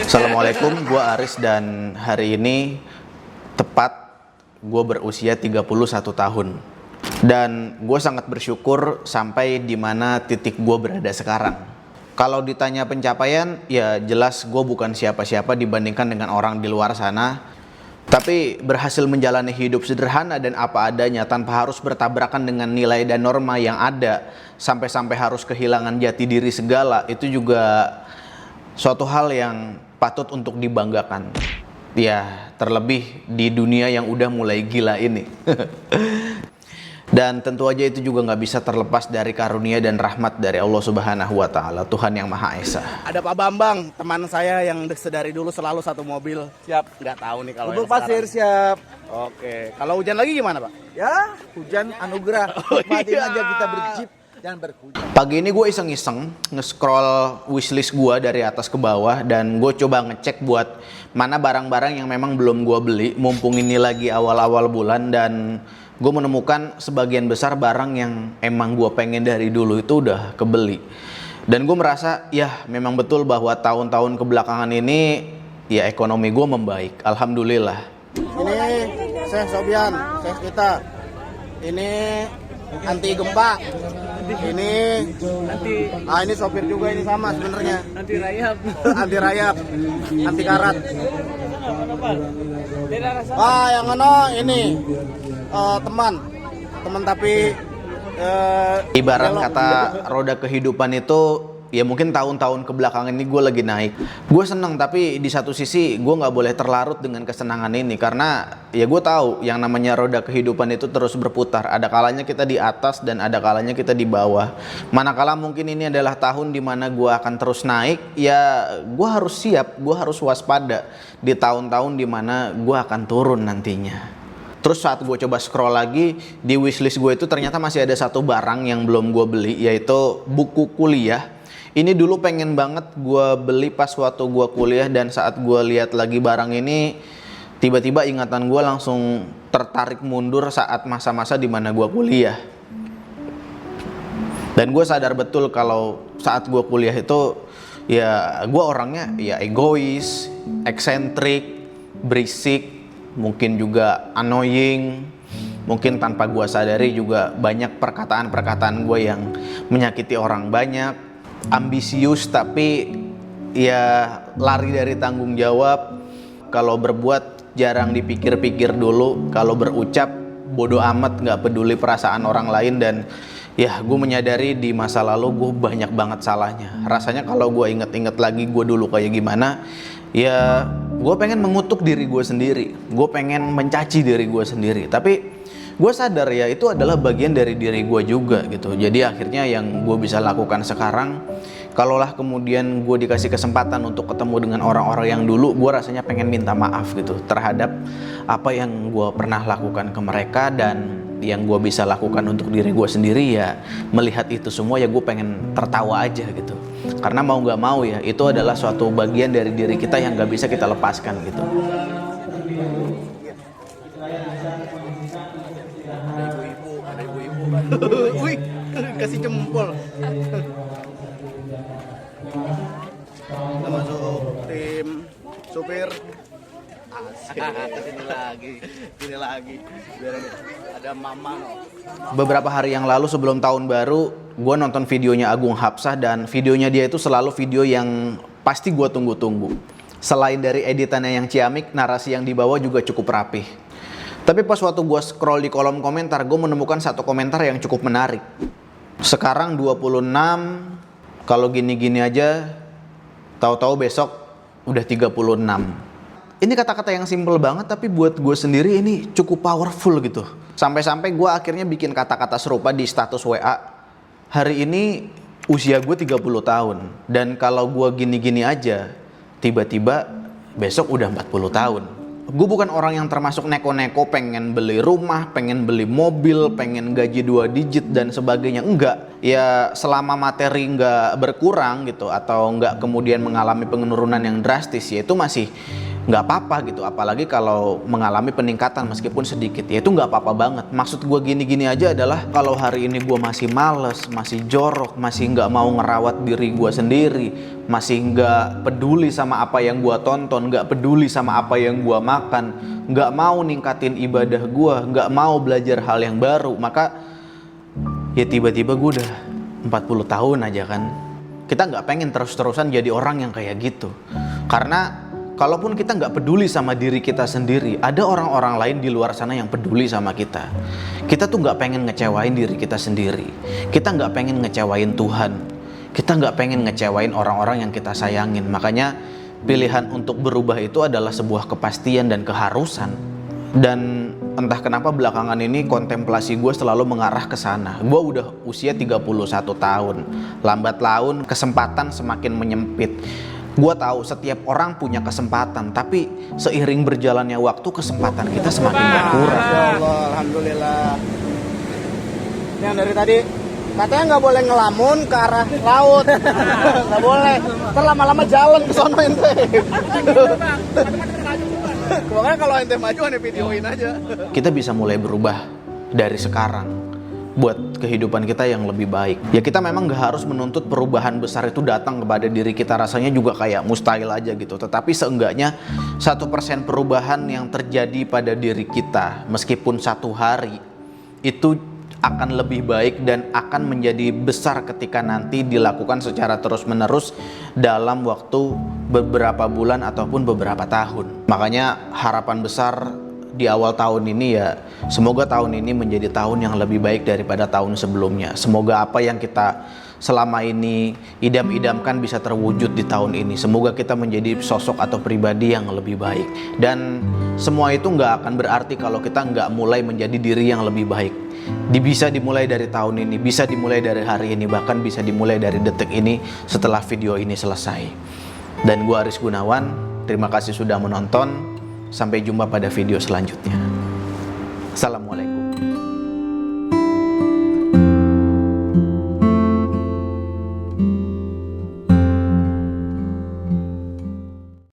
Assalamualaikum, gue Aris dan hari ini tepat gue berusia 31 tahun. Dan gue sangat bersyukur sampai di mana titik gue berada sekarang. Kalau ditanya pencapaian, ya jelas gue bukan siapa-siapa dibandingkan dengan orang di luar sana. Tapi berhasil menjalani hidup sederhana dan apa adanya tanpa harus bertabrakan dengan nilai dan norma yang ada. Sampai-sampai harus kehilangan jati diri segala, itu juga suatu hal yang patut untuk dibanggakan. Ya, terlebih di dunia yang udah mulai gila ini. Dan tentu aja itu juga nggak bisa terlepas dari karunia dan rahmat dari Allah Subhanahu wa Ta'ala, Tuhan yang Maha Esa. Ada Pak Bambang, teman saya yang dari dulu selalu satu mobil. Siap, nggak tahu nih kalau Bubur yang pasir sekarang. siap. Oke, kalau hujan lagi gimana Pak? Ya, hujan anugerah. Nikmatin aja kita berjeep dan berhujan. Pagi ini gue iseng-iseng nge-scroll wishlist gue dari atas ke bawah dan gue coba ngecek buat mana barang-barang yang memang belum gue beli mumpung ini lagi awal-awal bulan, dan gue menemukan sebagian besar barang yang emang gue pengen dari dulu itu udah kebeli. Dan gue merasa ya memang betul bahwa tahun-tahun kebelakangan ini ya ekonomi gue membaik, alhamdulillah. Ini Syekh Sobian, Syekh kita. Ini anti gempa. Ini ini sopir juga, ini sama sebenarnya. Anti rayap. Anti rayap. Anti karat. Yang ini teman tapi Ibarat belok. kata roda kehidupan itu ya mungkin tahun-tahun kebelakangan ini gue lagi naik. Gue seneng, tapi di satu sisi gue nggak boleh terlarut dengan kesenangan ini, karena ya gue tahu yang namanya roda kehidupan itu terus berputar. Ada kalanya kita di atas dan ada kalanya kita di bawah. Manakala mungkin ini adalah tahun dimana gue akan terus naik, ya gue harus siap, gue harus waspada di tahun-tahun dimana gue akan turun nantinya. Terus saat gue coba scroll lagi di wishlist gue itu ternyata masih ada satu barang yang belum gue beli, yaitu buku kuliah. Ini dulu pengen banget gue beli pas waktu gue kuliah, dan saat gue lihat lagi barang ini tiba-tiba ingatan gue langsung tertarik mundur saat masa-masa dimana gue kuliah. Dan gue sadar betul kalau saat gue kuliah itu ya gue orangnya ya egois, eksentrik, berisik, mungkin juga annoying. Mungkin tanpa gue sadari juga banyak perkataan-perkataan gue yang menyakiti orang banyak. Ambisius tapi ya lari dari tanggung jawab. Kalau berbuat jarang dipikir-pikir dulu. Kalau berucap bodoh amat, gak peduli perasaan orang lain. Dan ya gue menyadari di masa lalu gue banyak banget salahnya. Rasanya kalau gue inget-inget lagi gue dulu kayak gimana, ya gue pengen mengutuk diri gue sendiri. Gue pengen mencaci diri gue sendiri. Tapi gue sadar ya itu adalah bagian dari diri gue juga gitu. Jadi akhirnya yang gue bisa lakukan sekarang, kalaulah kemudian gue dikasih kesempatan untuk ketemu dengan orang-orang yang dulu, gue rasanya pengen minta maaf gitu terhadap apa yang gue pernah lakukan ke mereka. Dan yang gue bisa lakukan untuk diri gue sendiri ya melihat itu semua ya gue pengen tertawa aja gitu. Karena mau gak mau ya itu adalah suatu bagian dari diri kita yang gak bisa kita lepaskan gitu. Ada ibu-ibu. Wih, kasih jempol. Kita masuk tim supir. Sini lagi. Biar ada mama. Beberapa hari yang lalu sebelum tahun baru, gue nonton videonya Agung Hapsah, dan videonya dia itu selalu video yang pasti gue tunggu-tunggu. Selain dari editannya yang ciamik, narasi yang dibawa juga cukup rapih. Tapi pas waktu gue scroll di kolom komentar, gue menemukan satu komentar yang cukup menarik. Sekarang 26, kalau gini-gini aja, tahu-tahu besok udah 36. Ini kata-kata yang simple banget, tapi buat gue sendiri ini cukup powerful gitu. Sampai-sampai gue akhirnya bikin kata-kata serupa di status WA. Hari ini usia gue 30 tahun. Dan kalau gue gini-gini aja, tiba-tiba besok udah 40 tahun. Gue bukan orang yang termasuk neko-neko pengen beli rumah, pengen beli mobil, pengen gaji 2 digit dan sebagainya. Enggak. Ya selama materi nggak berkurang gitu, atau nggak kemudian mengalami penurunan yang drastis, ya itu masih nggak apa-apa gitu, apalagi kalau mengalami peningkatan meskipun sedikit, ya itu nggak apa-apa banget. Maksud gue gini-gini aja adalah kalau hari ini gue masih males, masih jorok, masih nggak mau ngerawat diri gue sendiri, masih nggak peduli sama apa yang gue tonton, nggak peduli sama apa yang gue makan, nggak mau ningkatin ibadah gue, nggak mau belajar hal yang baru, maka ya tiba-tiba gue udah 40 tahun aja kan. Kita nggak pengen terus-terusan jadi orang yang kayak gitu, karena kalaupun kita nggak peduli sama diri kita sendiri, ada orang-orang lain di luar sana yang peduli sama kita. Kita tuh nggak pengen ngecewain diri kita sendiri. Kita nggak pengen ngecewain Tuhan. Kita nggak pengen ngecewain orang-orang yang kita sayangin. Makanya pilihan untuk berubah itu adalah sebuah kepastian dan keharusan. Dan entah kenapa belakangan ini kontemplasi gue selalu mengarah ke sana. Gue udah usia 31 tahun. Lambat laun kesempatan semakin menyempit. Gue tahu setiap orang punya kesempatan, tapi seiring berjalannya waktu kesempatan kita semakin berkurang. Masya Allah, alhamdulillah. Yang dari tadi katanya nggak boleh ngelamun ke arah laut, nggak boleh. Ntar lama-lama jalan ke sono ente. Makanya kalau ente maju ane videoin aja. Kita bisa mulai berubah dari sekarang buat kehidupan kita yang lebih baik. Ya kita memang gak harus menuntut perubahan besar itu datang kepada diri kita, rasanya juga kayak mustahil aja gitu. Tetapi seenggaknya 1% perubahan yang terjadi pada diri kita, meskipun 1 hari, itu akan lebih baik dan akan menjadi besar ketika nanti dilakukan secara terus-menerus dalam waktu beberapa bulan ataupun beberapa tahun. Makanya harapan besar di awal tahun ini ya, semoga tahun ini menjadi tahun yang lebih baik daripada tahun sebelumnya. Semoga apa yang kita selama ini idam-idamkan bisa terwujud di tahun ini. Semoga kita menjadi sosok atau pribadi yang lebih baik. Dan semua itu nggak akan berarti kalau kita nggak mulai menjadi diri yang lebih baik. Bisa dimulai dari tahun ini, bisa dimulai dari hari ini, bahkan bisa dimulai dari detik ini setelah video ini selesai. Dan gua Aris Gunawan, terima kasih sudah menonton. Sampai jumpa pada video selanjutnya. Assalamualaikum.